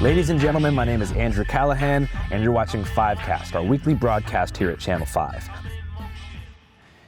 Ladies and gentlemen, my name is Andrew Callaghan, and you're watching Fivecast, our weekly broadcast here at Channel 5.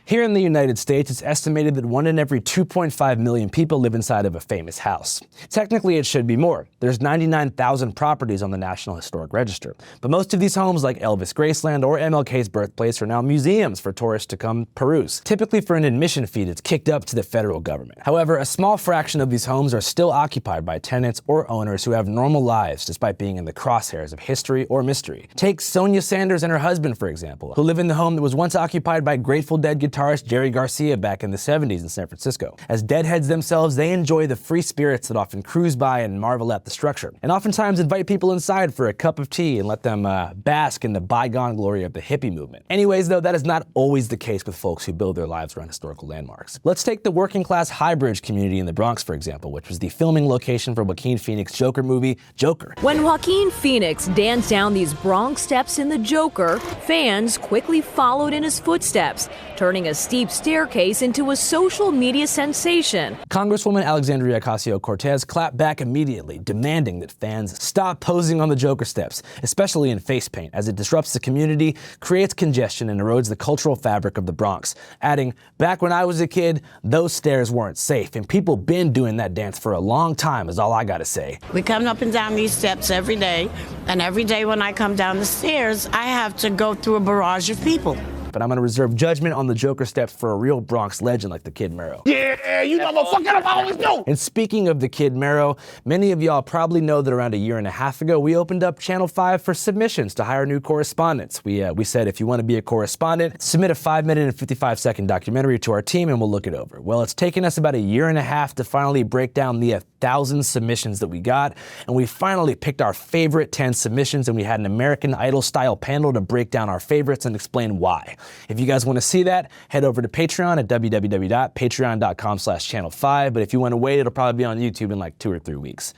Here in the United States, it's estimated that 1 in every 2.5 million people live inside of a famous house. Technically, it should be more. There's 99,000 properties on the National Historic Register. But most of these homes, like Elvis Graceland or MLK's birthplace, are now museums for tourists to come peruse. Typically for an admission fee that's kicked up to the federal government. However, a small fraction of these homes are still occupied by tenants or owners who have normal lives despite being in the crosshairs of history or mystery. Take Sonia Sanders and her husband, for example, who live in the home that was once occupied by Grateful Dead guitarist Jerry Garcia back in the 70s in San Francisco. As deadheads themselves, they enjoy the free spirits that often cruise by and marvel at the structure, and oftentimes invite people inside for a cup of tea and let them bask in the bygone glory of the hippie movement. Anyways, though, that is not always the case with folks who build their lives around historical landmarks. Let's take the working class Highbridge community in the Bronx, for example, which was the filming location for Joaquin Phoenix's Joker movie, Joker. When Joaquin Phoenix danced down these Bronx steps in the Joker, fans quickly followed in his footsteps, turning a steep staircase into a social media sensation. Congresswoman Alexandria Ocasio-Cortez clapped back immediately, demanding that fans stop posing on the Joker steps, especially in face paint, as it disrupts the community, creates congestion, and erodes the cultural fabric of the Bronx, adding, "Back when I was a kid, those stairs weren't safe, and people been doing that dance for a long time," is all I gotta say. We come up and down these steps every day, and every day when I come down the stairs, I have to go through a barrage of people. But I'm gonna reserve judgment on the Joker steps for a real Bronx legend like the Kid Mero. Yeah, you know what fucking I always do. And speaking of the Kid Mero, many of y'all probably know that around a year and a half ago, we opened up Channel 5 for submissions to hire new correspondents. We said, if you want to be a correspondent, submit a 5-minute and 55-second documentary to our team and we'll look it over. Well, it's taken us about a year and a half to finally break down the 1,000 submissions that we got, and we finally picked our favorite 10 submissions, and we had an American Idol-style panel to break down our favorites and explain why. If you guys want to see that, head over to Patreon at www.patreon.com/channel5, but if you want to wait, it'll probably be on YouTube in like 2 or 3 weeks.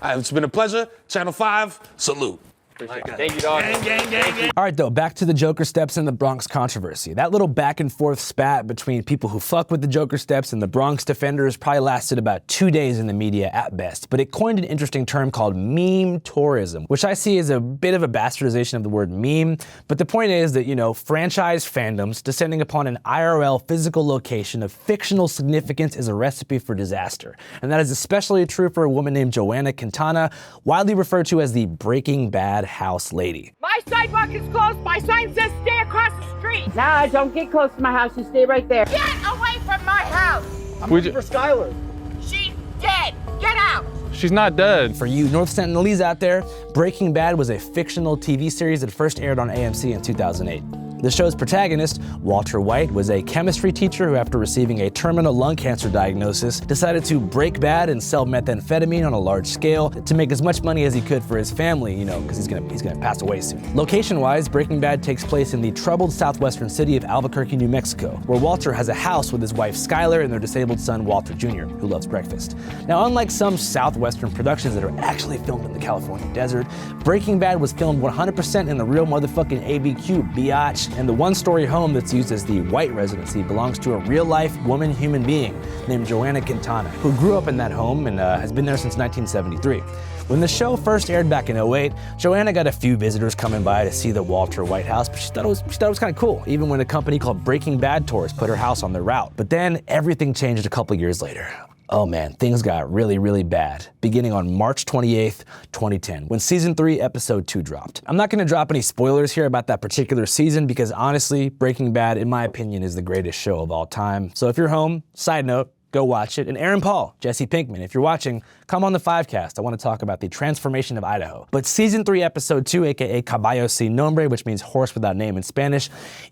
It's been a pleasure. Channel 5, salute. Thank you, dog. Gang. All right, though, back to the Joker steps and the Bronx controversy. That little back and forth spat between people who fuck with the Joker steps and the Bronx defenders probably lasted about 2 days in the media at best, but it coined an interesting term called meme tourism, which I see as a bit of a bastardization of the word meme. But the point is that, franchise fandoms descending upon an IRL physical location of fictional significance is a recipe for disaster. And that is especially true for a woman named Joanne Quintana, widely referred to as the Breaking Bad house lady. My sidewalk is closed. My sign says stay across the street. Nah, don't get close to my house. You stay right there. Get away from my house. I'm looking for Skylar. She's dead. Get out. She's not dead. For you North Sentinelese out there, Breaking Bad was a fictional TV series that first aired on AMC in 2008. The show's protagonist, Walter White, was a chemistry teacher who, after receiving a terminal lung cancer diagnosis, decided to break bad and sell methamphetamine on a large scale to make as much money as he could for his family, because he's gonna pass away soon. Location-wise, Breaking Bad takes place in the troubled southwestern city of Albuquerque, New Mexico, where Walter has a house with his wife Skylar and their disabled son Walter Jr., who loves breakfast. Now, unlike some southwestern productions that are actually filmed in the California desert, Breaking Bad was filmed 100% in the real motherfucking ABQ, biatch. And the one-story home that's used as the White residency belongs to a real-life human being named Joanne Quintana, who grew up in that home and has been there since 1973. When the show first aired back in 2008, Joanna got a few visitors coming by to see the Walter White house, but she thought it was kind of cool, even when a company called Breaking Bad Tours put her house on their route. But then everything changed a couple years later. Oh man, things got really, really bad, beginning on March 28th, 2010, when season 3, episode 2 dropped. I'm not gonna drop any spoilers here about that particular season because honestly, Breaking Bad, in my opinion, is the greatest show of all time. So if you're home, side note, go watch it. And Aaron Paul, Jesse Pinkman, if you're watching, come on the Fivecast. I want to talk about the transformation of Idaho. But season 3, episode 2, aka Caballo Sin Nombre, which means horse without name in Spanish,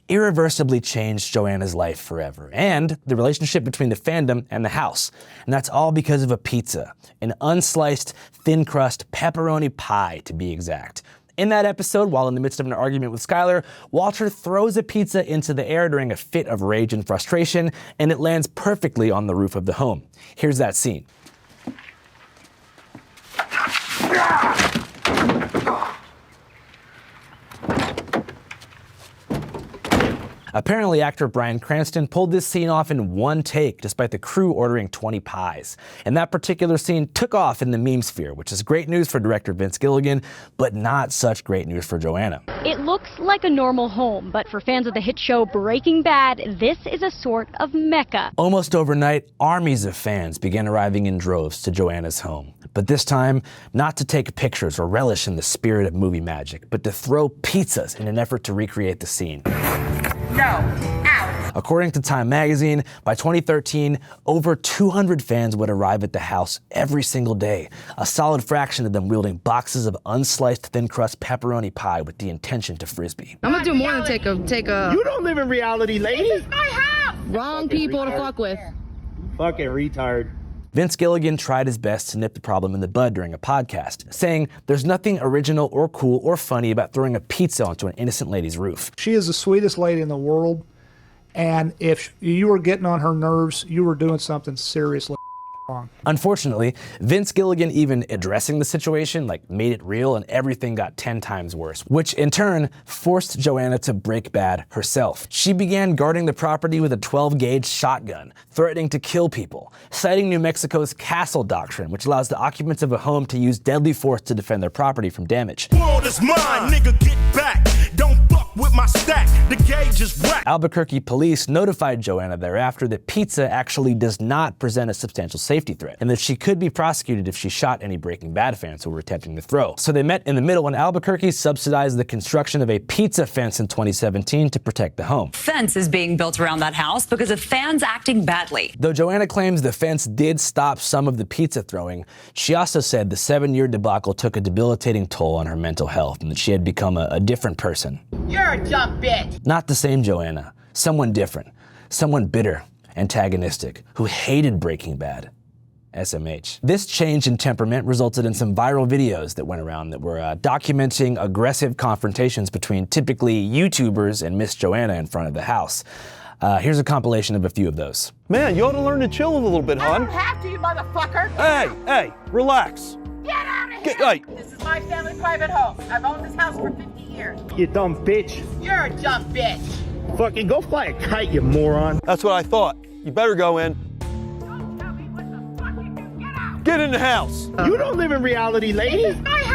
irreversibly changed Joanna's life forever, and the relationship between the fandom and the house. And that's all because of a pizza, an unsliced, thin crust pepperoni pie, to be exact. In that episode, while in the midst of an argument with Skylar, Walter throws a pizza into the air during a fit of rage and frustration, and it lands perfectly on the roof of the home. Here's that scene. Apparently, actor Bryan Cranston pulled this scene off in one take, despite the crew ordering 20 pies. And that particular scene took off in the meme sphere, which is great news for director Vince Gilligan, but not such great news for Joanna. It looks like a normal home, but for fans of the hit show Breaking Bad, this is a sort of mecca. Almost overnight, armies of fans began arriving in droves to Joanna's home. But this time, not to take pictures or relish in the spirit of movie magic, but to throw pizzas in an effort to recreate the scene. No. Out. According to Time magazine, by 2013, over 200 fans would arrive at the house every single day, a solid fraction of them wielding boxes of unsliced thin crust pepperoni pie with the intention to frisbee. I'm gonna do more than take a. You don't live in reality, lady. This is my house. Wrong people to fuck with. Fucking retard. Vince Gilligan tried his best to nip the problem in the bud during a podcast, saying there's nothing original or cool or funny about throwing a pizza onto an innocent lady's roof. She is the sweetest lady in the world, and if you were getting on her nerves, you were doing something seriously wrong. Unfortunately, Vince Gilligan even addressing the situation made it real, and everything got 10 times worse, which in turn forced Joanna to break bad herself. She began guarding the property with a 12-gauge shotgun, threatening to kill people, citing New Mexico's castle doctrine, which allows the occupants of a home to use deadly force to defend their property from damage. World is mine, nigga, get back. Don't fuck with my stack. The gauge is whack. Albuquerque police notified Joanna thereafter that pizza actually does not present a substantial safety threat, and that she could be prosecuted if she shot any Breaking Bad fans who were attempting to throw. So they met in the middle, and Albuquerque subsidized the construction of a pizza fence in 2017 to protect the home. Fence is being built around that house because of fans acting badly. Though Joanna claims the fence did stop some of the pizza throwing, she also said the 7-year debacle took a debilitating toll on her mental health and that she had become a different person. You're a dumb bitch. Not the same Joanna, someone different, someone bitter, antagonistic, who hated Breaking Bad. SMH. This change in temperament resulted in some viral videos that went around that were documenting aggressive confrontations between typically YouTubers and Miss Joanna in front of the house. Here's a compilation of a few of those. Man, you ought to learn to chill a little bit, I hon. don't have to, you motherfucker. Hey, relax. Get out of here. Hey. This is my family private home. I've owned this house for 50 years. You dumb bitch. You're a dumb bitch. Fucking go fly a kite, you moron. That's what I thought. You better go in. Don't tell me what the fuck you do. Get out. Get in the house. You don't live in reality, lady. This is my house.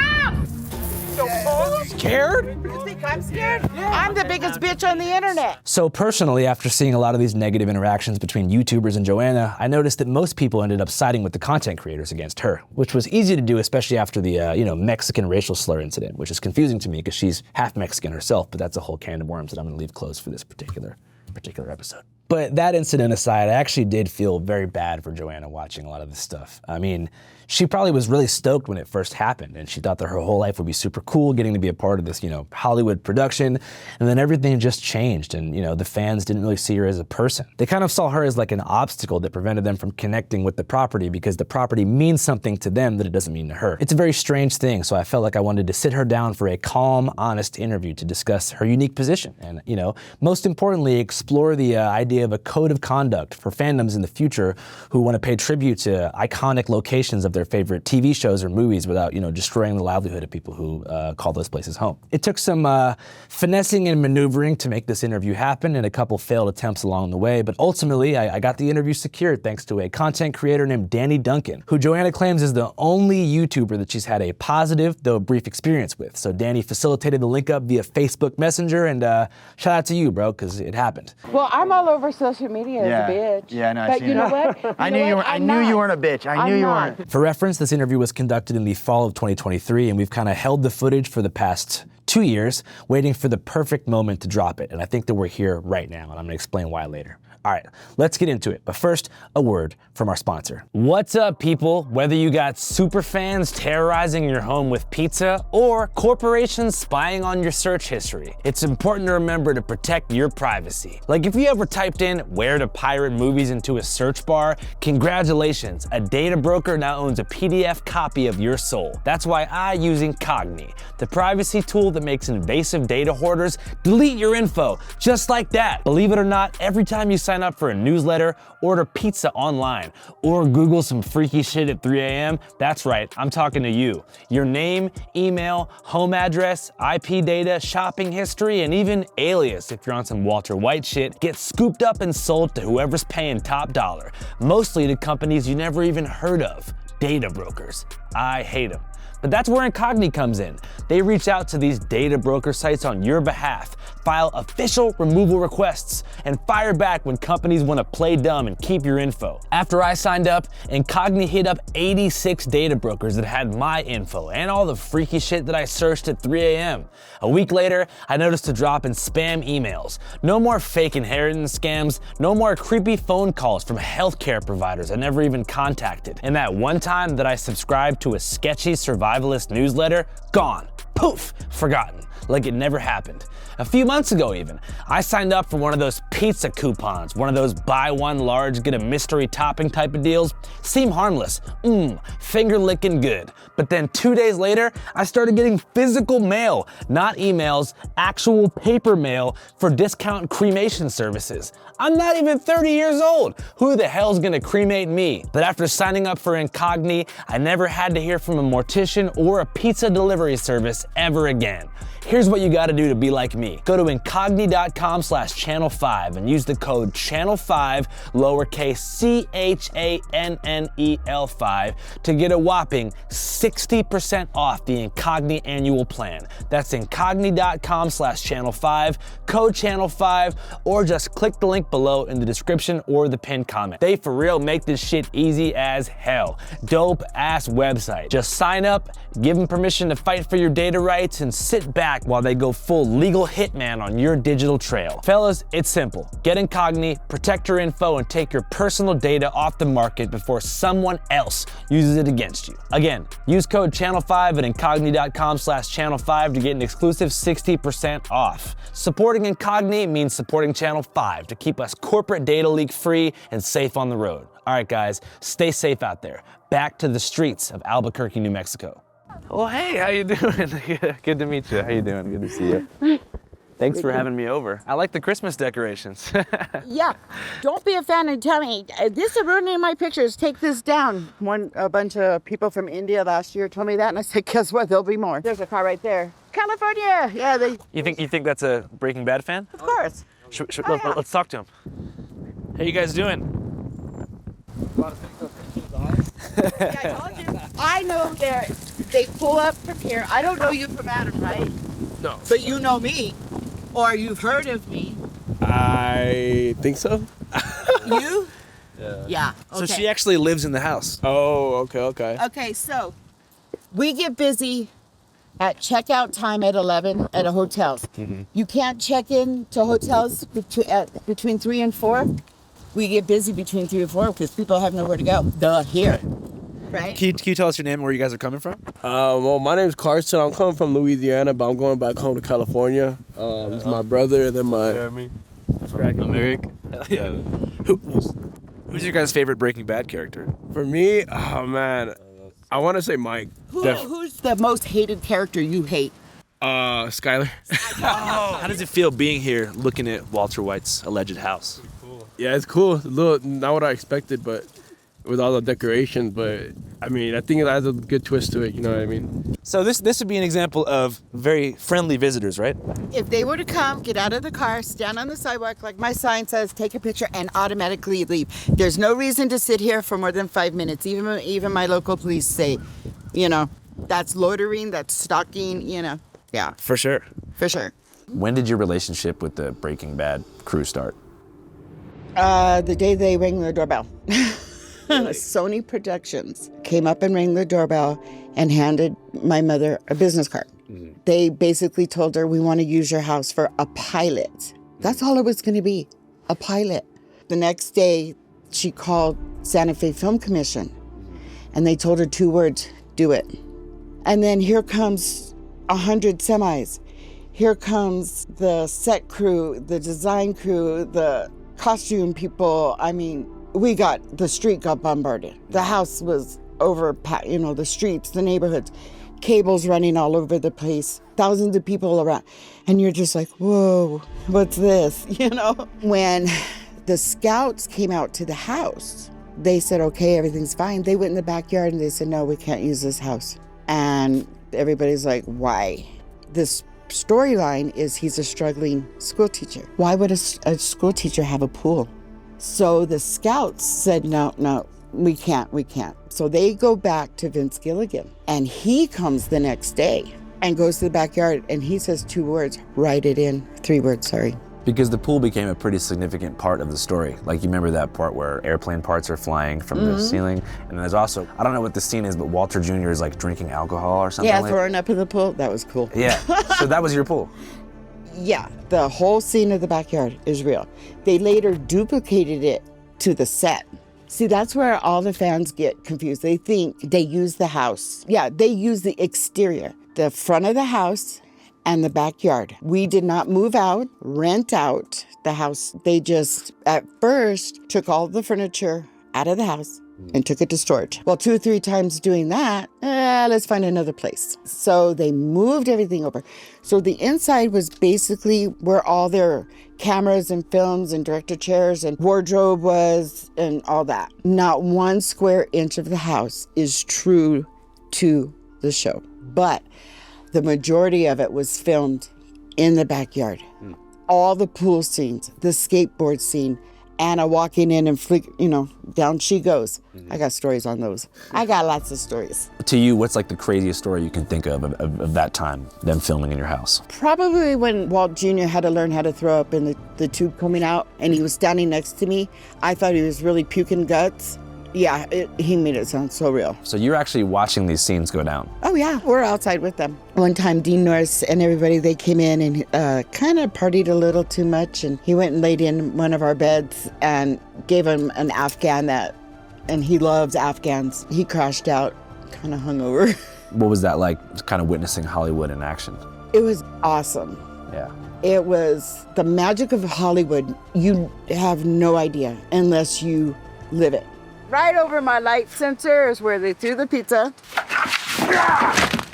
Scared? You think I'm scared? I'm the biggest bitch on the internet. So personally, after seeing a lot of these negative interactions between YouTubers and Joanna, I noticed that most people ended up siding with the content creators against her, which was easy to do, especially after the Mexican racial slur incident, which is confusing to me because she's half Mexican herself, but that's a whole can of worms that I'm gonna leave closed for this particular episode. But that incident aside, I actually did feel very bad for Joanna watching a lot of this stuff. I mean, she probably was really stoked when it first happened, and she thought that her whole life would be super cool getting to be a part of this, Hollywood production, and then everything just changed, and, the fans didn't really see her as a person. They kind of saw her as like an obstacle that prevented them from connecting with the property because the property means something to them that it doesn't mean to her. It's a very strange thing, so I felt like I wanted to sit her down for a calm, honest interview to discuss her unique position, and, most importantly, explore the idea of a code of conduct for fandoms in the future who want to pay tribute to iconic locations of their favorite TV shows or movies without, destroying the livelihood of people who call those places home. It took some finessing and maneuvering to make this interview happen, and a couple failed attempts along the way, but ultimately I got the interview secured thanks to a content creator named Danny Duncan, who Joanna claims is the only YouTuber that she's had a positive, though brief, experience with. So Danny facilitated the link up via Facebook Messenger, and shout out to you, bro, because it happened. Well, I'm all over social media as a bitch. Yeah, I know. But you know what? I knew you weren't a bitch. I knew you weren't. For reference, this interview was conducted in the fall of 2023, and we've kind of held the footage for the past 2 years, waiting for the perfect moment to drop it. And I think that we're here right now, and I'm gonna explain why later. All right, let's get into it. But first, a word from our sponsor. What's up, people? Whether you got super fans terrorizing your home with pizza or corporations spying on your search history, it's important to remember to protect your privacy. Like if you ever typed in where to pirate movies into a search bar, congratulations, a data broker now owns a PDF copy of your soul. That's why I use Incogni, the privacy tool that makes invasive data hoarders delete your info just like that. Believe it or not, every time you sign sign up for a newsletter, order pizza online, or Google some freaky shit at 3 a.m., that's right, I'm talking to you. Your name, email, home address, IP data, shopping history, and even alias if you're on some Walter White shit, gets scooped up and sold to whoever's paying top dollar. Mostly to companies you never even heard of. Data brokers. I hate them. But that's where Incogni comes in. They reach out to these data broker sites on your behalf, file official removal requests, and fire back when companies want to play dumb and keep your info. After I signed up, Incogni hit up 86 data brokers that had my info and all the freaky shit that I searched at 3 a.m. A week later, I noticed a drop in spam emails. No more fake inheritance scams, no more creepy phone calls from healthcare providers I never even contacted. And that one time that I subscribed to a sketchy survivalist newsletter, gone, poof, forgotten, like it never happened. A few months ago even, I signed up for one of those pizza coupons, one of those buy one large, get a mystery topping type of deals. Seem harmless, finger licking good. But then 2 days later, I started getting physical mail, not emails, actual paper mail for discount cremation services. I'm not even 30 years old. Who the hell's gonna cremate me? But after signing up for Incogni, I never had to hear from a mortician or a pizza delivery service ever again. Here's what you gotta do to be like me. Go to incogni.com/channel5 and use the code channel5, lowercase CHANNEL5, to get a whopping 60% off the Incogni annual plan. That's incogni.com/channel5, code channel5, or just click the link below in the description or the pinned comment. They for real make this shit easy as hell. Dope ass website. Just sign up, give them permission to fight for your data rights, and sit back while they go full legal hitman on your digital trail. Fellas, it's simple. Get Incogni, protect your info, and take your personal data off the market before someone else uses it against you. Again, use code channel5 at incogni.com/channel5 to get an exclusive 60% off. Supporting Incogni means supporting Channel 5 to keep us corporate data leak free and safe on the road. All right, guys, stay safe out there. Back to the streets of Albuquerque, New Mexico. Well, hey, how you doing? Good to meet you. How you doing? Good to see you. Thanks for having me over. I like the Christmas decorations. Yeah, don't be a fan and tell me, this is ruining my pictures, take this down. A bunch of people from India last year told me that, and I said, guess what, there'll be more. There's a car right there. California, yeah. You think that's a Breaking Bad fan? Of course. Let's talk to him. How you guys doing? Yeah, I told you. I know they pull up from here. I don't know you from Adam, right? No. But you know me, or you've heard of me. I think so. You? Yeah. Okay. So she actually lives in the house. Oh, okay. Okay, so we get busy at checkout time at 11 at a hotels. Mm-hmm. You can't check in to hotels between 3 and 4. We get busy between 3 and 4 because people have nowhere to go. Here. Right? Can you tell us your name and where you guys are coming from? Well, my name's Carson. I'm coming from Louisiana, but I'm going back home to California. This is my brother, and then my... Jeremy. I'm Eric. Yeah. Who's your guys' favorite Breaking Bad character? For me, oh man, I want to say Mike. Who's the most hated character you hate? Skyler. How does it feel being here looking at Walter White's alleged house? Yeah, it's cool. It's a little, not what I expected, but with all the decorations, but I mean, I think it has a good twist to it, you know what I mean? So this would be an example of very friendly visitors, right? If they were to come, get out of the car, stand on the sidewalk like my sign says, take a picture, and automatically leave. There's no reason to sit here for more than 5 minutes. Even my local police say, that's loitering, that's stalking, Yeah. For sure. For sure. When did your relationship with the Breaking Bad crew start? The day they rang the doorbell. Sony Productions came up and rang the doorbell and handed my mother a business card. Mm-hmm. They basically told her, we want to use your house for a pilot. That's all it was going to be, a pilot. The next day, she called Santa Fe Film Commission, and they told her 2 words, do it. And then here comes 100 semis. Here comes the set crew, the design crew, the costume people. I mean, the street got bombarded. The house was overpacked, the streets, the neighborhoods, cables running all over the place, thousands of people around. And you're just like, whoa, what's this? When The scouts came out to the house. They said, okay, everything's fine. They went in the backyard and they said, no, we can't use this house. And everybody's like, why? This storyline is he's a struggling school teacher. Why would a school teacher have a pool? So the scouts said, no, we can't. So they go back to Vince Gilligan, and he comes the next day and goes to the backyard, and he says 2 words, write it in, 3 words, sorry. Because the pool became a pretty significant part of the story. Like, you remember that part where airplane parts are flying from the ceiling? And there's also, I don't know what the scene is, but Walter Jr. is like drinking alcohol or something. Yeah, like throwing up in the pool. That was cool. Yeah, so that was your pool? Yeah, the whole scene of the backyard is real. They later duplicated it to the set. See, that's where all the fans get confused. They think they use the house. Yeah, they use the exterior, the front of the house and the backyard. We did not move out, rent out the house. They just, at first, took all the furniture out of the house and took it to storage. Well, 2 or 3 times doing that, let's find another place. So they moved everything over. So the inside was basically where all their cameras and films and director chairs and wardrobe was and all that. Not 1 square inch of the house is true to the show. But the majority of it was filmed in the backyard. All the pool scenes, the skateboard scene, Anna walking in and down she goes. I got stories on those. I got lots of stories. To you, what's like the craziest story you can think of that time, them filming in your house? Probably when Walt Jr. had to learn how to throw up in the tube coming out, and he was standing next to me. I thought he was really puking guts. Yeah, he made it sound so real. So you're actually watching these scenes go down? Oh yeah, we're outside with them. One time Dean Norris and everybody, they came in and kind of partied a little too much, and he went and laid in one of our beds and gave him an Afghan and he loves Afghans. He crashed out, kind of hungover. What was that like, kind of witnessing Hollywood in action? It was awesome. Yeah. It was the magic of Hollywood. You have no idea unless you live it. Right over my light sensor is where they threw the pizza.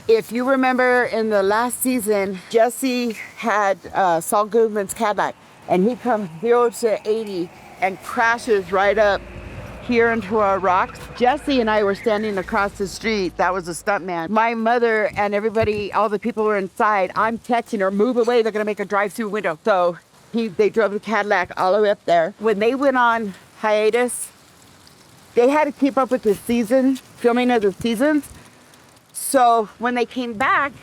If you remember in the last season, Jesse had Saul Goodman's Cadillac, and he comes 0 to 80 and crashes right up here into our rocks. Jesse and I were standing across the street. That was a stuntman. My mother and everybody, all the people were inside. I'm texting her, move away, they're gonna make a drive-through window. So they drove the Cadillac all the way up there. When they went on hiatus, they had to keep up with the season, filming of the seasons. So when they came back,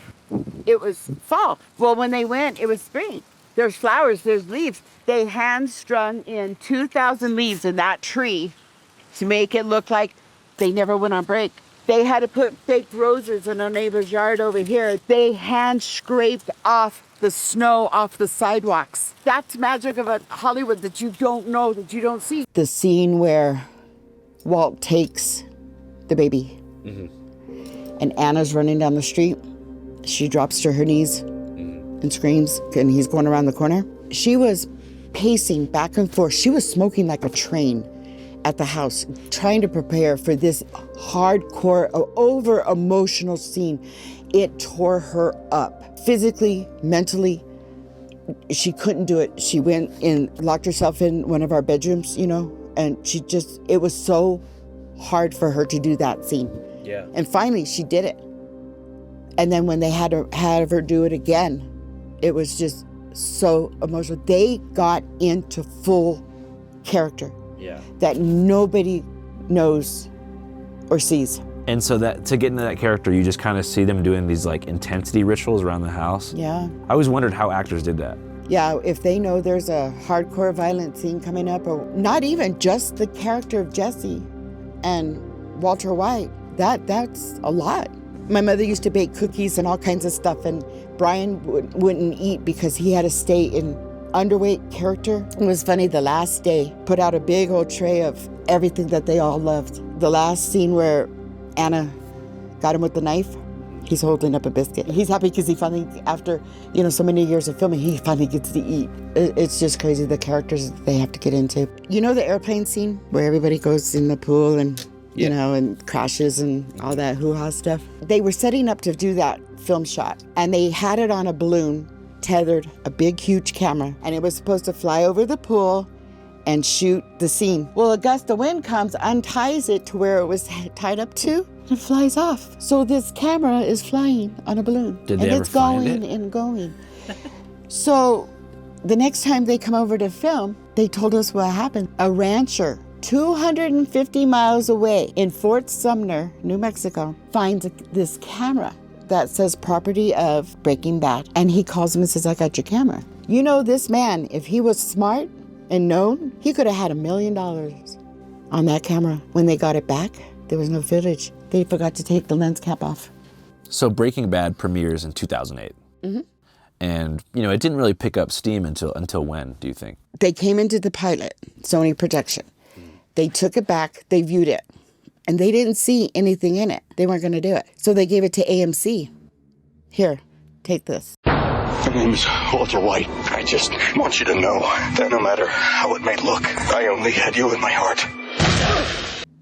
it was fall. Well, when they went, it was spring. There's flowers, there's leaves. They hand-strung in 2,000 leaves in that tree to make it look like they never went on break. They had to put fake roses in our neighbor's yard over here. They hand-scraped off the snow off the sidewalks. That's magic of a Hollywood that you don't know, that you don't see. The scene where Walt takes the baby, and Anna's running down the street. She drops to her knees and screams, and he's going around the corner. She was pacing back and forth. She was smoking like a train at the house, trying to prepare for this hardcore, over-emotional scene. It tore her up, physically, mentally. She couldn't do it. She went and locked herself in one of our bedrooms, and it was so hard for her to do that scene. Yeah. And finally, she did it. And then when they had her do it again, it was just so emotional. They got into full character. Yeah. That nobody knows or sees. And so that to get into that character, you just kind of see them doing these like intensity rituals around the house. Yeah. I always wondered how actors did that. Yeah, if they know there's a hardcore violent scene coming up, or not even just the character of Jesse and Walter White, that's a lot. My mother used to bake cookies and all kinds of stuff, and Brian wouldn't eat because he had to stay in underweight character. It was funny, the last day, put out a big old tray of everything that they all loved. The last scene where Anna got him with the knife, he's holding up a biscuit. He's happy because he finally, after so many years of filming, he finally gets to eat. It's just crazy, the characters they have to get into. You know the airplane scene where everybody goes in the pool and and crashes and all that hoo-ha stuff? They were setting up to do that film shot, and they had it on a balloon, tethered, a big, huge camera, and it was supposed to fly over the pool and shoot the scene. Well, a gust of wind comes, unties it to where it was tied up to, and it flies off. So this camera is flying on a balloon. Did they ever find it? And it's going and going. So the next time they come over to film, they told us what happened. A rancher 250 miles away in Fort Sumner, New Mexico, finds this camera that says property of Breaking Bad. And he calls him and says, I got your camera. You know, this man, if he was smart and known, he could have had $1 million on that camera. When they got it back, there was no footage. They forgot to take the lens cap off. So Breaking Bad premieres in 2008. Mm-hmm. And, you know, it didn't really pick up steam until when, do you think? They came into the pilot, Sony production. They took it back, they viewed it, and they didn't see anything in it. They weren't going to do it. So they gave it to AMC. Here, take this. My name is Walter White. I just want you to know that no matter how it may look, I only had you in my heart.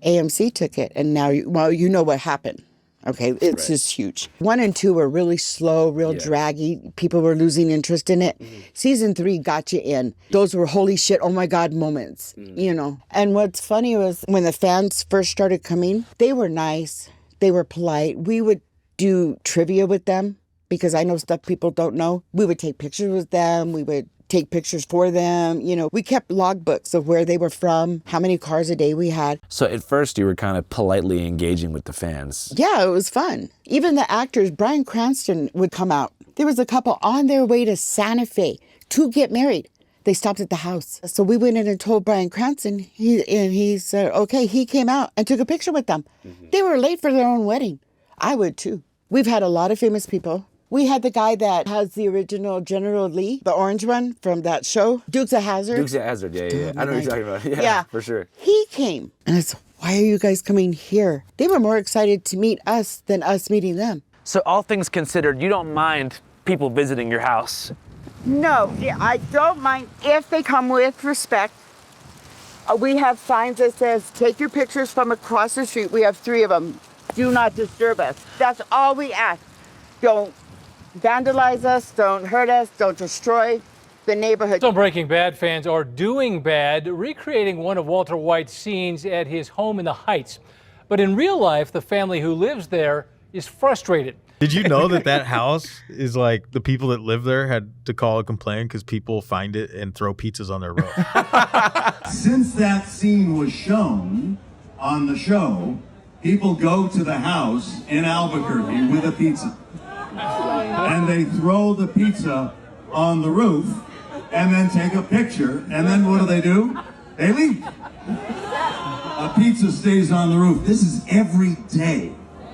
AMC took it, and now, you know what happened. Okay, it's just huge. 1 and 2 were really slow, real draggy. People were losing interest in it. Season 3 got you in. Those were holy shit, oh my God moments, you know. And what's funny was when the fans first started coming, they were nice. They were polite. We would do trivia with them because I know stuff people don't know. We would take pictures with them. We would take pictures for them. You know, we kept logbooks of where they were from, how many cars a day we had. So at first you were kind of politely engaging with the fans. Yeah, it was fun. Even the actors, Bryan Cranston would come out. There was a couple on their way to Santa Fe to get married. They stopped at the house. So we went in and told Bryan Cranston, he said, okay, he came out and took a picture with them. They were late for their own wedding. I would too. We've had a lot of famous people. We had the guy that has the original General Lee, the orange one from that show, Dukes of Hazzard. Dukes of Hazzard, yeah. I know what you're talking about. Yeah, for sure. He came. And I said, why are you guys coming here? They were more excited to meet us than us meeting them. So all things considered, you don't mind people visiting your house? No, I don't mind if they come with respect. We have signs that says, take your pictures from across the street. We have 3 of them. Do not disturb us. That's all we ask. Don't vandalize us, don't hurt us, don't destroy the neighborhood. Some Breaking Bad fans are doing bad, recreating one of Walter White's scenes at his home in the Heights. But in real life, the family who lives there is frustrated. Did you know that house is like the people that live there had to call a complaint because people find it and throw pizzas on their roof? Since that scene was shown on the show, people go to the house in Albuquerque with a pizza. And they throw the pizza on the roof and then take a picture. And then what do? They leave. A pizza stays on the roof. This is every day.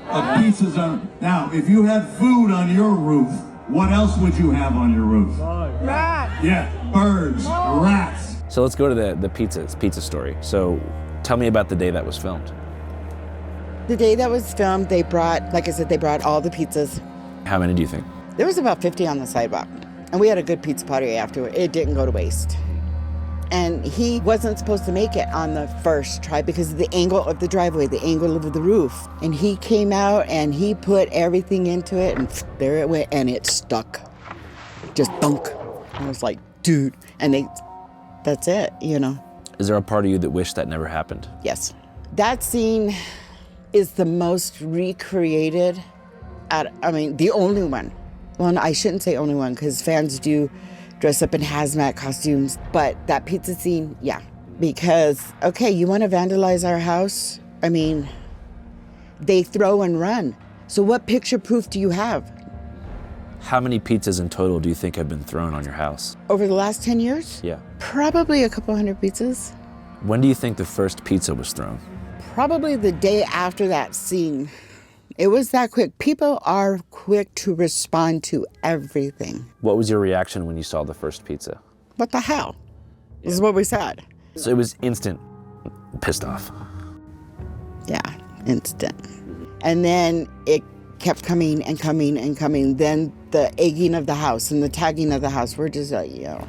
A pizza's on. Now, if you had food on your roof, what else would you have on your roof? Rats. Yeah, birds, rats. So let's go to the pizza story. So tell me about the day that was filmed. The day that was filmed, they brought, like I said, they brought all the pizzas. How many do you think? There was about 50 on the sidewalk. And we had a good pizza party afterward. It didn't go to waste. And he wasn't supposed to make it on the first try because of the angle of the driveway, the angle of the roof. And he came out and he put everything into it and there it went and it stuck. Just thunk. I was like, dude. And that's it, you know. Is there a part of you that wished that never happened? Yes. That scene is the most recreated the only one. Well, I shouldn't say only one because fans do dress up in hazmat costumes. But that pizza scene, yeah. Because, okay, you want to vandalize our house? I mean, they throw and run. So what picture proof do you have? How many pizzas in total do you think have been thrown on your house? Over the last 10 years? Yeah. Probably a couple hundred pizzas. When do you think the first pizza was thrown? Probably the day after that scene. It was that quick. People are quick to respond to everything. What was your reaction when you saw the first pizza? What the hell? This is what we said. So it was instant pissed off. Yeah, instant. And then it kept coming and coming and coming. Then the egging of the house and the tagging of the house. We're just like, yo.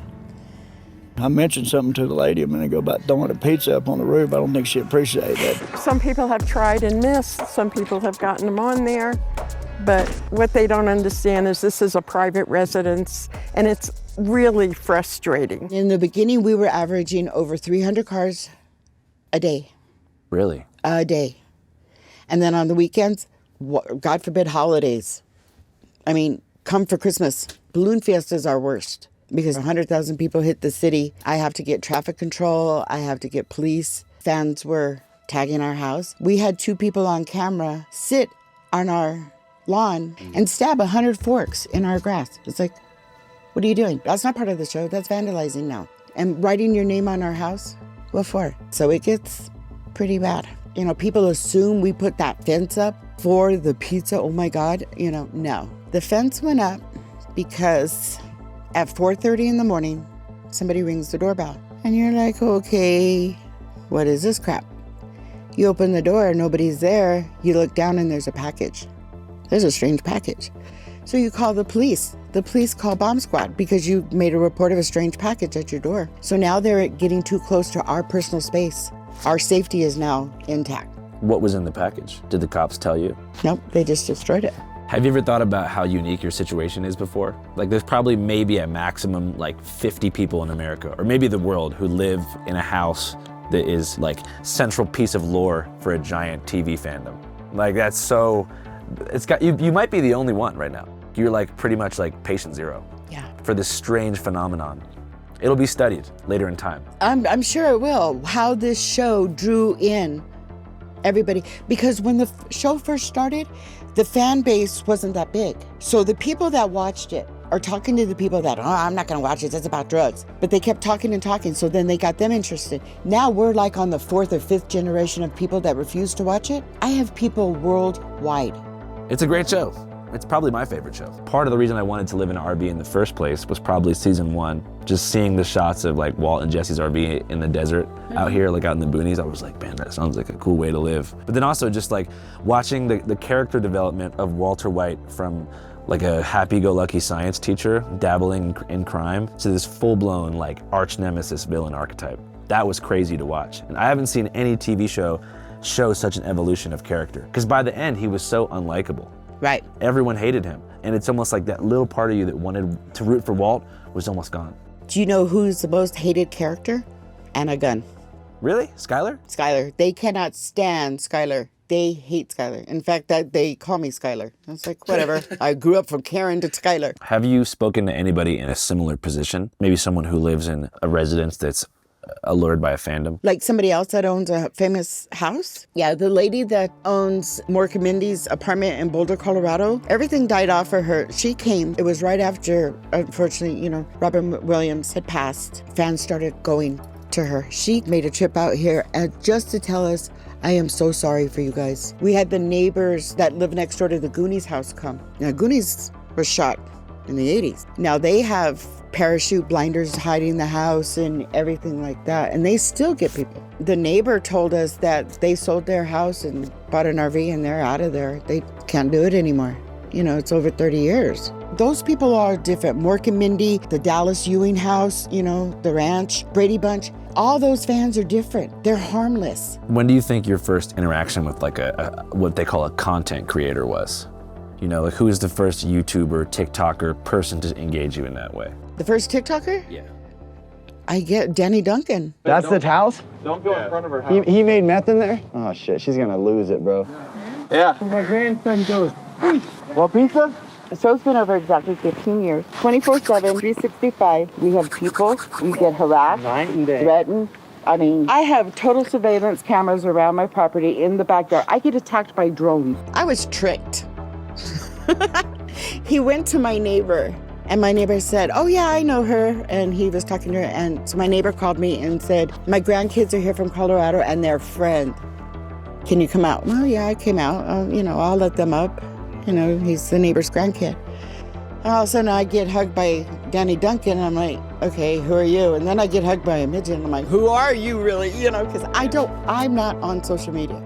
I mentioned something to the lady a minute ago about throwing a pizza up on the roof. I don't think she appreciated that. Some people have tried and missed. Some people have gotten them on there. But what they don't understand is this is a private residence, and it's really frustrating. In the beginning, we were averaging over 300 cars a day. Really? A day. And then on the weekends, God forbid, holidays. I mean, come for Christmas. Balloon fiestas are worst because 100,000 people hit the city. I have to get traffic control. I have to get police. Fans were tagging our house. We had 2 people on camera sit on our lawn and stab 100 forks in our grass. It's like, what are you doing? That's not part of the show. That's vandalizing now. And writing your name on our house, what for? So it gets pretty bad. You know, people assume we put that fence up for the pizza. Oh my God, you know, no. The fence went up because at 4:30 in the morning, somebody rings the doorbell. And you're like, okay, what is this crap? You open the door, nobody's there. You look down and there's a package. There's a strange package. So you call the police. The police call bomb squad because you made a report of a strange package at your door. So now they're getting too close to our personal space. Our safety is now intact. What was in the package? Did the cops tell you? Nope, they just destroyed it. Have you ever thought about how unique your situation is before? Like there's probably maybe at maximum like 50 people in America or maybe the world who live in a house that is like central piece of lore for a giant TV fandom. Like that's so, it's got, you might be the only one right now. You're like pretty much like patient zero. Yeah. For this strange phenomenon. It'll be studied later in time. I'm sure it will. How this show drew in everybody. Because when the show first started, the fan base wasn't that big. So the people that watched it are talking to the people that, oh, I'm not gonna watch it, it's about drugs. But they kept talking and talking, so then they got them interested. Now we're like on the 4th or 5th generation of people that refuse to watch it. I have people worldwide. It's a great show. It's probably my favorite show. Part of the reason I wanted to live in an RV in the first place was probably season 1. Just seeing the shots of like Walt and Jesse's RV in the desert out here, like out in the boonies, I was like, man, that sounds like a cool way to live. But then also just like watching the character development of Walter White from like a happy-go-lucky science teacher dabbling in crime to this full-blown like arch nemesis villain archetype. That was crazy to watch. And I haven't seen any TV show show such an evolution of character. Because by the end, he was so unlikable. Right. Everyone hated him. And it's almost like that little part of you that wanted to root for Walt was almost gone. Do you know who's the most hated character? Anna Gunn. Really? Skylar? Skylar. They cannot stand Skylar. They hate Skylar. In fact, they call me Skylar. I was like, whatever. I grew up from Karen to Skylar. Have you spoken to anybody in a similar position? Maybe someone who lives in a residence that's allured by a fandom? Like somebody else that owns a famous house? Yeah, the lady that owns Mork Mindy's apartment in Boulder, Colorado, everything died off for her. She came, it was right after, unfortunately, you know, Robin Williams had passed. Fans started going to her. She made a trip out here just to tell us, I am so sorry for you guys. We had the neighbors that live next door to the Goonies house come. Now, Goonies was shot in the 80s. Now they have parachute blinders hiding the house and everything like that, and they still get people. The neighbor told us that they sold their house and bought an RV and they're out of there. They can't do it anymore. You know, it's over 30 years. Those people are different. Mork and Mindy, the Dallas Ewing house, you know, the ranch, Brady Bunch, all those fans are different. They're harmless. When do you think your first interaction with like a what they call a content creator was? You know, like who was the first YouTuber, TikToker person to engage you in that way? The first TikToker? Yeah. I get Danny Duncan. That's the house? Don't go in front of her house. He made meth in there? Oh shit, she's gonna lose it, bro. Yeah. My grandson goes, what pizza? The show's been over exactly 15 years. 24/7, 365. We have people, we get harassed, night and day, threatened. I mean, I have total surveillance cameras around my property in the backyard. I get attacked by drones. I was tricked. He went to my neighbor and my neighbor said, oh yeah, I know her. And he was talking to her. And so my neighbor called me and said, my grandkids are here from Colorado and they're friends. Can you come out? Well, yeah, I came out. You know, I'll let them up. You know, he's the neighbor's grandkid. And all of a sudden I get hugged by Danny Duncan and I'm like, okay, who are you? And then I get hugged by a midget and I'm like, who are you really? You know, because I'm not on social media.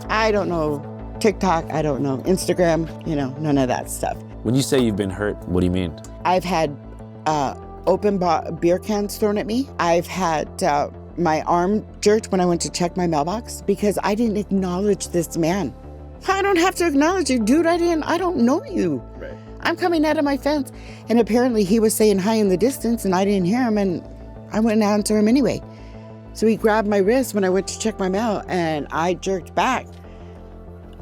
I don't know TikTok, I don't know Instagram, you know, none of that stuff. When you say you've been hurt, what do you mean? I've had open beer cans thrown at me. I've had my arm jerked when I went to check my mailbox because I didn't acknowledge this man. I don't have to acknowledge you, dude. I don't know you. Right. I'm coming out of my fence. And apparently he was saying hi in the distance and I didn't hear him and I went and answered him anyway. So he grabbed my wrist when I went to check my mail and I jerked back.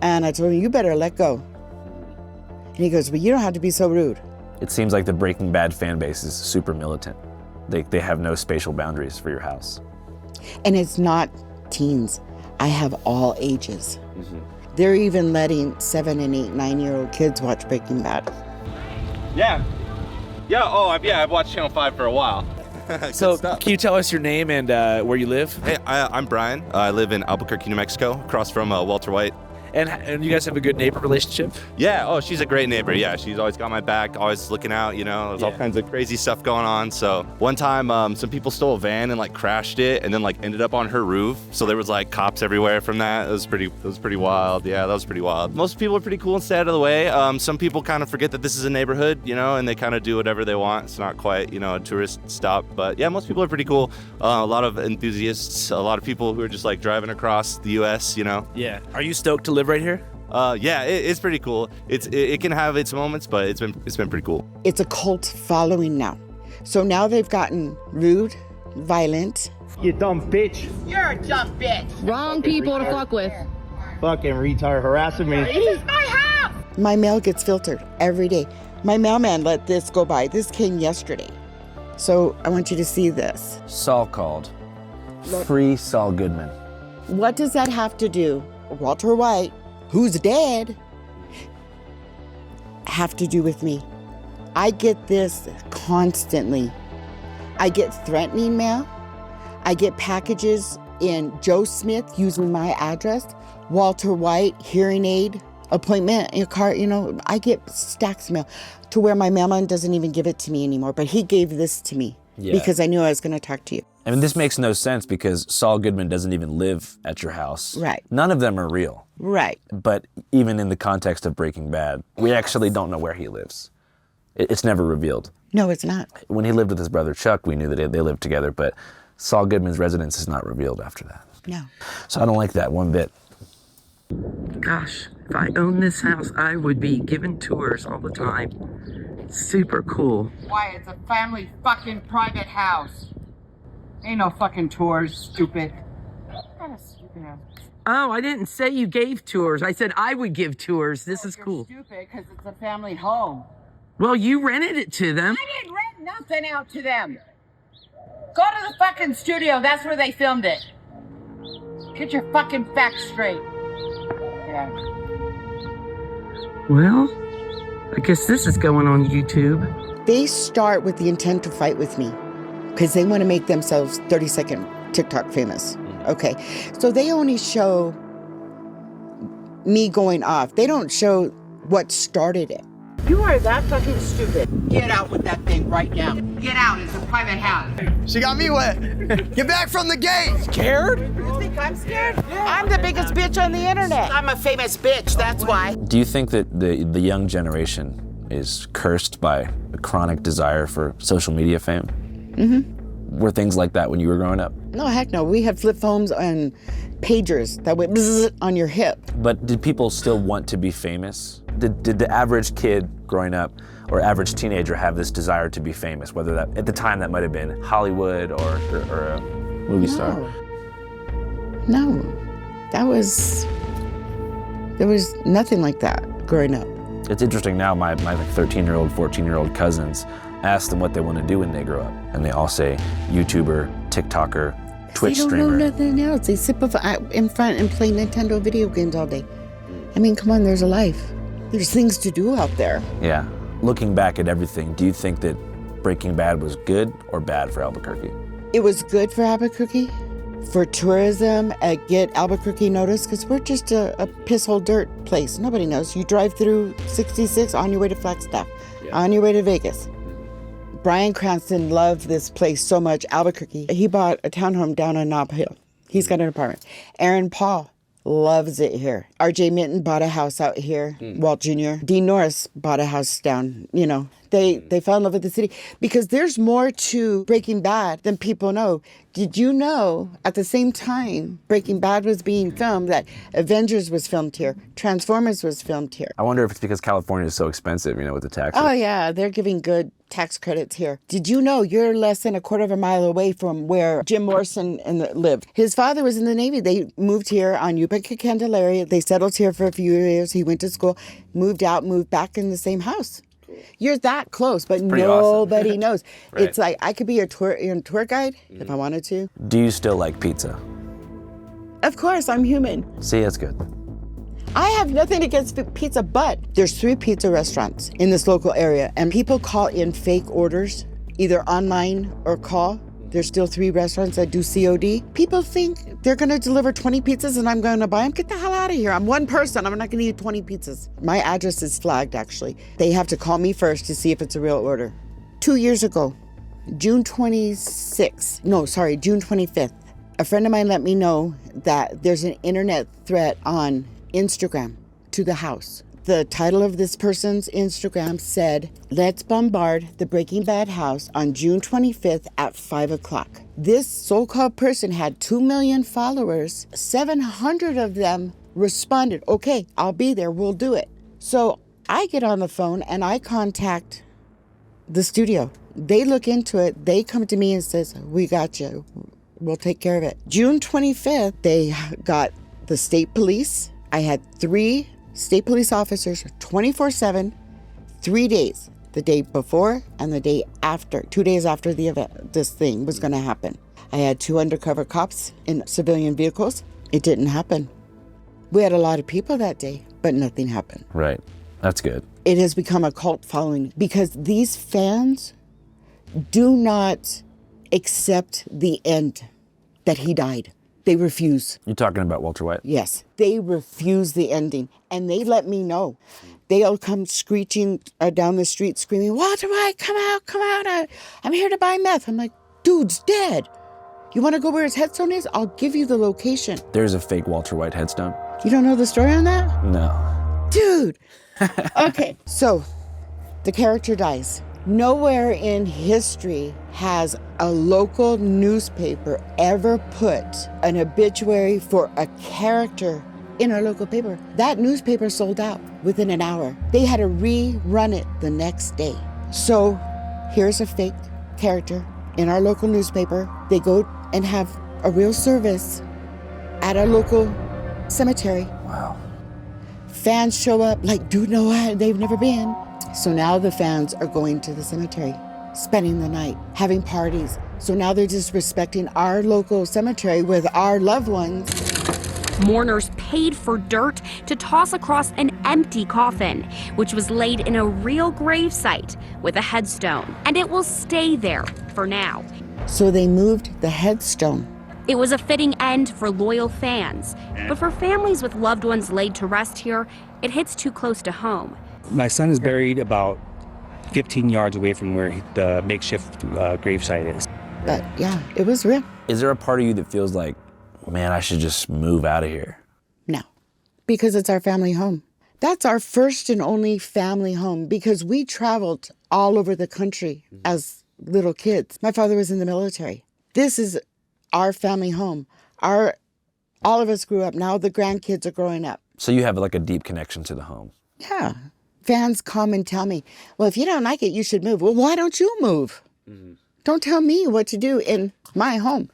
And I told him, you better let go. And he goes, but you don't have to be so rude. It seems like the Breaking Bad fan base is super militant. They have no spatial boundaries for your house. And it's not teens. I have all ages. They're even letting 7 and 8, 9-year-old kids watch Breaking Bad. Yeah. Yeah, I've watched Channel 5 for a while. So can you tell us your name and where you live? Hey, I'm Brian. I live in Albuquerque, New Mexico, across from Walter White. And you guys have a good neighbor relationship? Yeah, she's a great neighbor. Yeah, she's always got my back, always looking out, there's all kinds of crazy stuff going on. So one time, some people stole a van and crashed it and then ended up on her roof. So there was cops everywhere from that. It was pretty wild. Yeah, that was pretty wild. Most people are pretty cool and stay out of the way. Some people kind of forget that this is a neighborhood, and they kind of do whatever they want. It's not quite, a tourist stop, but yeah, most people are pretty cool. A lot of enthusiasts, a lot of people who are just driving across the U.S., Yeah. Are you stoked to live right here? Yeah, it's pretty cool. It can have its moments, but it's been pretty cool. It's a cult following now. So now they've gotten rude, violent. You dumb bitch. You're a dumb bitch. Wrong people to fuck with. Fucking retard harassing me. This is my house. My mail gets filtered every day. My mailman let this go by. This came yesterday. So I want you to see this. Saul called. Free Saul Goodman. What does that have to do, Walter White, who's dead, have to do with me? I get this constantly. I get threatening mail. I get packages in Joe Smith using my address, Walter White hearing aid appointment in your car. I get stacks of mail to where my mailman doesn't even give it to me anymore, but he gave this to me because I knew I was going to talk to you. I mean, this makes no sense because Saul Goodman doesn't even live at your house. Right. None of them are real. Right. But even in the context of Breaking Bad, we actually don't know where he lives. It's never revealed. No, it's not. When he lived with his brother Chuck, we knew that they lived together, but Saul Goodman's residence is not revealed after that. No. So I don't like that one bit. Gosh, if I owned this house, I would be giving tours all the time. Super cool. Why, it's a family fucking private house. Ain't no fucking tours, stupid. What kind of stupid house? Oh, I didn't say you gave tours. I said I would give tours. This is cool. Stupid, because it's a family home. Well, you rented it to them. I didn't rent nothing out to them. Go to the fucking studio. That's where they filmed it. Get your fucking facts straight. Yeah. Well, I guess this is going on YouTube. They start with the intent to fight with me because they want to make themselves 30-second TikTok famous. Okay, so they only show me going off. They don't show what started it. You are that fucking stupid. Get out with that thing right now. Get out. It's a private house. She got me wet. Get back from the gate. Scared? You think I'm scared? Yeah. I'm the biggest bitch on the internet. I'm a famous bitch, that's why. Do you think that the young generation is cursed by a chronic desire for social media fame? Mm-hmm. Were things like that when you were growing up? No, heck no. We had flip phones and pagers that went bzzz on your hip. But did people still want to be famous? Did the average kid growing up or average teenager have this desire to be famous? Whether that, at the time, that might have been Hollywood or a movie star? No. There was nothing like that growing up. It's interesting now, my 13-year-old, 14-year-old cousins, ask them what they want to do when they grow up. And they all say YouTuber, TikToker, Twitch streamer. They don't know nothing else. They sit in front and play Nintendo video games all day. I mean, come on, there's a life. There's things to do out there. Yeah. Looking back at everything, do you think that Breaking Bad was good or bad for Albuquerque? It was good for Albuquerque, for tourism, get Albuquerque noticed, because we're just a pisshole dirt place. Nobody knows. You drive through 66 on your way to Flagstaff, on your way to Vegas. Bryan Cranston loved this place so much, Albuquerque. He bought a townhome down on Nob Hill. He's got an apartment. Aaron Paul loves it here. R.J. Minton bought a house out here, Walt Jr. Dean Norris bought a house down They fell in love with the city because there's more to Breaking Bad than people know. Did you know at the same time Breaking Bad was being filmed that Avengers was filmed here, Transformers was filmed here? I wonder if it's because California is so expensive, with the taxes. Oh yeah, they're giving good tax credits here. Did you know you're less than a quarter of a mile away from where Jim Morrison lived? His father was in the Navy. They moved here on Yucca Candelaria. They settled here for a few years. He went to school, moved out, moved back in the same house. You're that close, but nobody awesome. knows. Right. It's like I could be your tour guide if I wanted to. Do you still like pizza? Of course, I'm human. See, that's good. I have nothing against pizza, but there's 3 pizza restaurants in this local area, and people call in fake orders, either online or call. There's still 3 restaurants that do COD. People think they're gonna deliver 20 pizzas and I'm gonna buy them. Get the hell out of here. I'm one person. I'm not gonna eat 20 pizzas. My address is flagged, actually. They have to call me first to see if it's a real order. 2 years ago, June 25th, a friend of mine let me know that there's an internet threat on Instagram to the house. The title of this person's Instagram said, "Let's bombard the Breaking Bad house on June 25th at 5 o'clock." This so-called person had 2 million followers. 700 of them responded, "Okay, I'll be there, we'll do it." So I get on the phone and I contact the studio. They look into it. They come to me and says, "We got you. We'll take care of it." June 25th, they got the state police. I had 3 state police officers 24/7, 3 days, the day before and the day after, 2 days after the event, this thing was gonna happen. I had 2 undercover cops in civilian vehicles. It didn't happen. We had a lot of people that day, but nothing happened. Right. That's good. It has become a cult following because these fans do not accept the end, that he died. They refuse. You're talking about Walter White? Yes. They refuse the ending. And they let me know. They'll come screeching down the street screaming, "Walter White, come out, come out. I'm here to buy meth." I'm like, dude's dead. You want to go where his headstone is? I'll give you the location. There's a fake Walter White headstone. You don't know the story on that? No. Dude. Okay, so the character dies. Nowhere in history has a local newspaper ever put an obituary for a character in our local paper. That newspaper sold out within an hour. They had to rerun it the next day. So here's a fake character in our local newspaper. They go and have a real service at a local cemetery. Wow. Fans show up like, dude, no, they've never been. So now the fans are going to the cemetery, spending the night, having parties. So now they're just respecting our local cemetery with our loved ones. Mourners paid for dirt to toss across an empty coffin, which was laid in a real grave site with a headstone. And it will stay there for now. So they moved the headstone. It was a fitting end for loyal fans. But for families with loved ones laid to rest here, it hits too close to home. My son is buried about 15 yards away from where the makeshift gravesite is. But yeah, it was real. Is there a part of you that feels like, man, I should just move out of here? No, because it's our family home. That's our first and only family home because we traveled all over the country as little kids. My father was in the military. This is our family home. All of us grew up. Now the grandkids are growing up. So you have like a deep connection to the home. Yeah. Fans come and tell me, well, if you don't like it, you should move. Well, why don't you move? Don't tell me what to do in my home.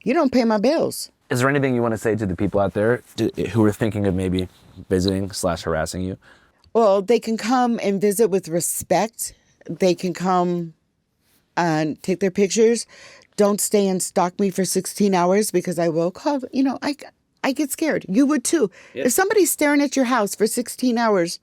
You don't pay my bills. Is there anything you want to say to the people out there who are thinking of maybe visiting/harassing you? Well, they can come and visit with respect. They can come and take their pictures. Don't stay and stalk me for 16 hours because I will call. I get scared. You would too. Yep. If somebody's staring at your house for 16 hours,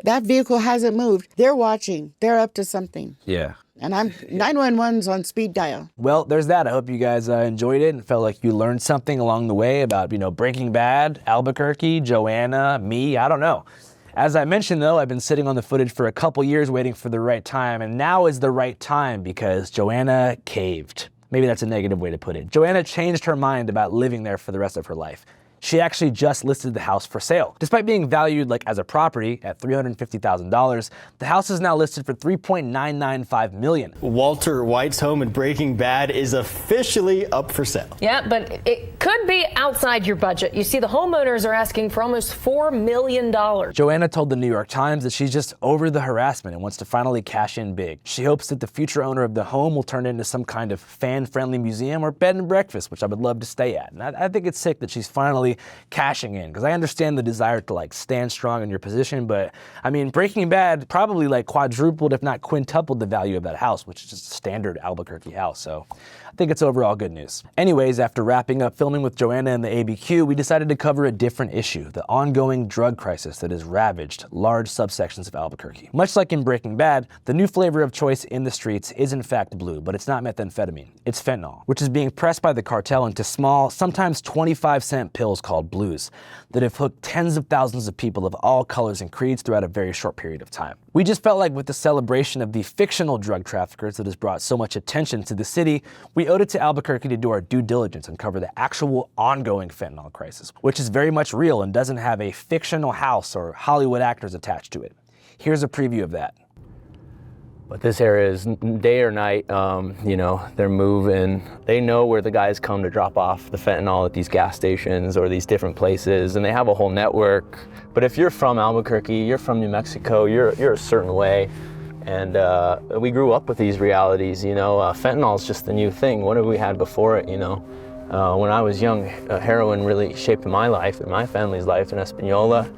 that vehicle hasn't moved, they're watching. They're up to something. Yeah. And I'm 911's on speed dial. Well, there's that. I hope you guys enjoyed it and felt like you learned something along the way about, Breaking Bad, Albuquerque, Joanna, me, I don't know. As I mentioned, though, I've been sitting on the footage for a couple years waiting for the right time, and now is the right time because Joanna caved. Maybe that's a negative way to put it. Joanna changed her mind about living there for the rest of her life. She actually just listed the house for sale. Despite being valued like as a property at $350,000, the house is now listed for $3.995 million. Walter White's home in Breaking Bad is officially up for sale. Yeah, but it could be outside your budget. You see, the homeowners are asking for almost $4 million. Joanna told the New York Times that she's just over the harassment and wants to finally cash in big. She hopes that the future owner of the home will turn it into some kind of fan-friendly museum or bed and breakfast, which I would love to stay at. And I think it's sick that she's finally cashing in, because I understand the desire to like stand strong in your position, but I mean, Breaking Bad probably like quadrupled, if not quintupled, the value of that house, which is just a standard Albuquerque house. So I think it's overall good news. Anyways, after wrapping up filming with Joanna and the ABQ, we decided to cover a different issue, the ongoing drug crisis that has ravaged large subsections of Albuquerque. Much like in Breaking Bad, the new flavor of choice in the streets is in fact blue, but it's not methamphetamine. It's fentanyl, which is being pressed by the cartel into small, sometimes 25-cent pills called blues that have hooked tens of thousands of people of all colors and creeds throughout a very short period of time. We just felt like with the celebration of the fictional drug traffickers that has brought so much attention to the city, we owed it to Albuquerque to do our due diligence and cover the actual ongoing fentanyl crisis, which is very much real and doesn't have a fictional house or Hollywood actors attached to it. Here's a preview of that. But this area is day or night, you know, they're moving. They know where the guys come to drop off the fentanyl at these gas stations or these different places, and they have a whole network. But if you're from Albuquerque, you're from New Mexico, you're a certain way. And we grew up with these realities, you know. Fentanyl is just the new thing. What have we had before it, you know? When I was young, heroin really shaped my life and my family's life in Espanola.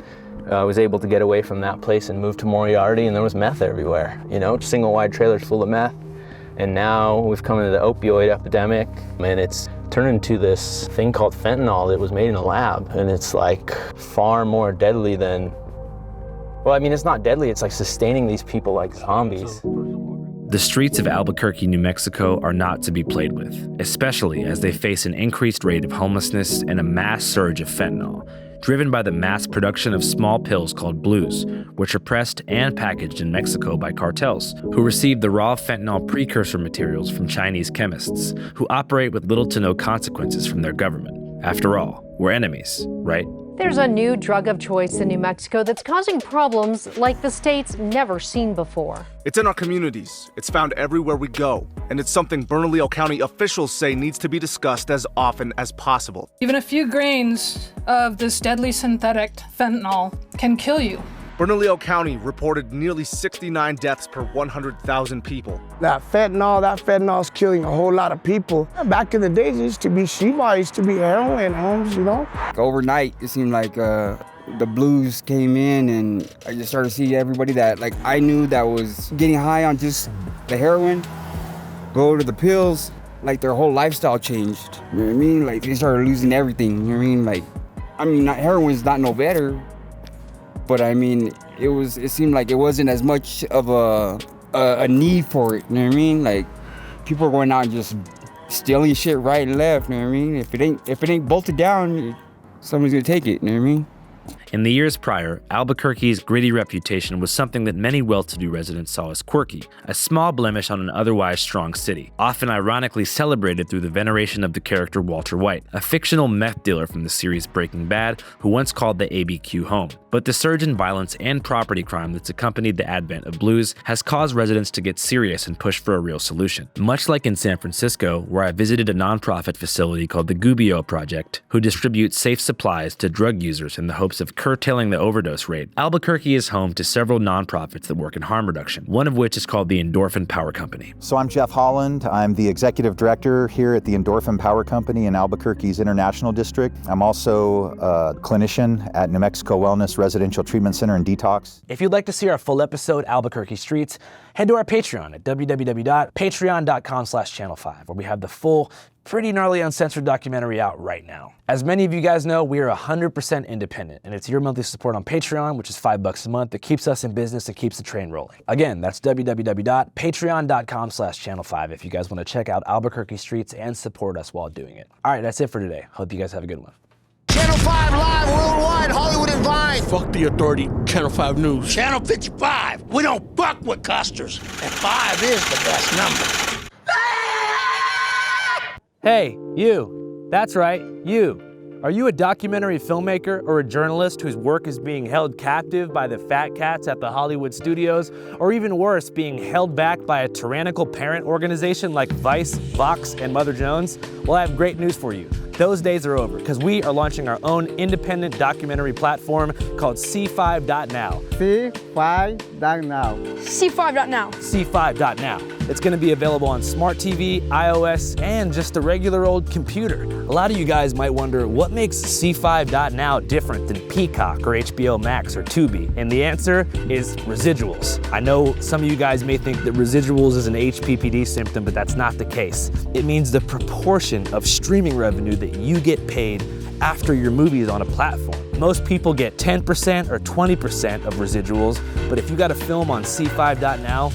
I was able to get away from that place and move to Moriarty, and there was meth everywhere, you know, single wide trailers full of meth. And now we've come into the opioid epidemic, and it's turned into this thing called fentanyl that was made in a lab, and it's like far more deadly than, well, I mean, it's not deadly, it's like sustaining these people like zombies. The streets of Albuquerque, New Mexico are not to be played with, especially as they face an increased rate of homelessness and a mass surge of fentanyl, driven by the mass production of small pills called blues, which are pressed and packaged in Mexico by cartels, who receive the raw fentanyl precursor materials from Chinese chemists, who operate with little to no consequences from their government. After all, we're enemies, right? There's a new drug of choice in New Mexico that's causing problems like the state's never seen before. It's in our communities. It's found everywhere we go. And it's something Bernalillo County officials say needs to be discussed as often as possible. Even a few grains of this deadly synthetic fentanyl can kill you. Bernalillo County reported nearly 69 deaths per 100,000 people. That fentanyl's killing a whole lot of people. Back in the days, it used to be Sheba, it used to be heroin homes, you know? Overnight, it seemed like the blues came in, and I just started to see everybody that like I knew that was getting high on just the heroin, go to the pills, like their whole lifestyle changed. You know what I mean? Like they started losing everything, you know what I mean? Like, I mean, heroin's not no better, but I mean, it seemed like it wasn't as much of a need for it, you know what I mean? Like, people are going out and just stealing shit right and left, you know what I mean? If it ain't bolted down, somebody's gonna take it, you know what I mean? In the years prior, Albuquerque's gritty reputation was something that many well-to-do residents saw as quirky, a small blemish on an otherwise strong city, often ironically celebrated through the veneration of the character Walter White, a fictional meth dealer from the series Breaking Bad who once called the ABQ home. But the surge in violence and property crime that's accompanied the advent of blues has caused residents to get serious and push for a real solution. Much like in San Francisco, where I visited a nonprofit facility called the Gubbio Project, who distributes safe supplies to drug users in the hopes of curtailing the overdose rate, Albuquerque is home to several nonprofits that work in harm reduction, one of which is called the Endorphin Power Company. So I'm Jeff Holland. I'm the executive director here at the Endorphin Power Company in Albuquerque's International District. I'm also a clinician at New Mexico Wellness Residential Treatment Center and Detox. If you'd like to see our full episode, Albuquerque Streets, head to our Patreon at www.patreon.com/channel5, where we have the full, pretty gnarly uncensored documentary out right now. As many of you guys know, we are 100% independent, and it's your monthly support on Patreon, which is $5 a month, that keeps us in business and keeps the train rolling. Again, that's www.patreon.com/channel5 if you guys want to check out Albuquerque Streets and support us while doing it. All right, that's it for today. Hope you guys have a good one. Channel 5 live worldwide, Hollywood and Vine. Fuck the authority, Channel 5 News. Channel 55. We don't fuck with custers, and 5 is the best number. Hey, you. That's right, you. Are you a documentary filmmaker or a journalist whose work is being held captive by the fat cats at the Hollywood studios, or even worse, being held back by a tyrannical parent organization like Vice, Vox, and Mother Jones? Well, I have great news for you. Those days are over, because we are launching our own independent documentary platform called C5.now. C5.now. C5.now. C5.now. It's going to be available on smart TV, iOS, and just a regular old computer. A lot of you guys might wonder, what makes C5.now different than Peacock or HBO Max or Tubi? And the answer is residuals. I know some of you guys may think that residuals is an HPPD symptom, but that's not the case. It means the proportion of streaming revenue that you get paid after your movie is on a platform. Most people get 10% or 20% of residuals, but if you got a film on C5.now,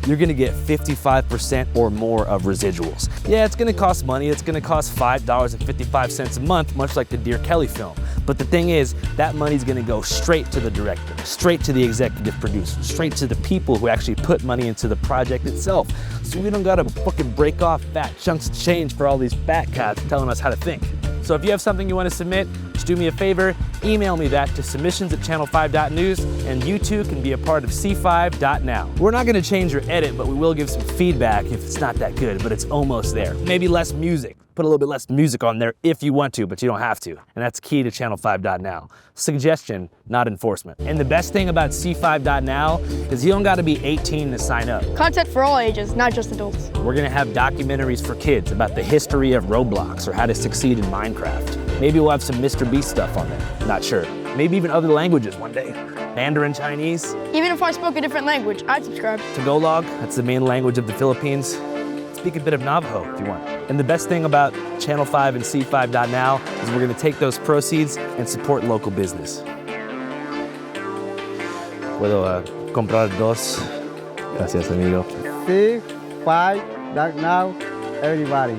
you're gonna get 55% or more of residuals. Yeah, it's gonna cost money. It's gonna cost $5.55 a month, much like the Dear Kelly film. But the thing is, that money's gonna go straight to the director, straight to the executive producer, straight to the people who actually put money into the project itself. So we don't gotta fucking break off fat chunks of change for all these fat cats telling us how to think. So if you have something you want to submit, just do me a favor, email me that to submissions@channel5.news, and you too can be a part of C5.now. We're not gonna change your edit, but we will give some feedback if it's not that good, but it's almost there. Maybe less music. Put a little bit less music on there if you want to, but you don't have to. And that's key to Channel5.now. Suggestion, not enforcement. And the best thing about C5.now is you don't gotta be 18 to sign up. Content for all ages, not just adults. We're gonna have documentaries for kids about the history of Roblox or how to succeed in Minecraft. Maybe we'll have some Mr. Beast stuff on there, not sure. Maybe even other languages one day. Mandarin Chinese. Even if I spoke a different language, I'd subscribe. Tagalog, that's the main language of the Philippines. Speak a bit of Navajo if you want. And the best thing about Channel 5 and C5.now is we're gonna take those proceeds and support local business. Puedo comprar dos. Gracias, amigo. C5.now, everybody.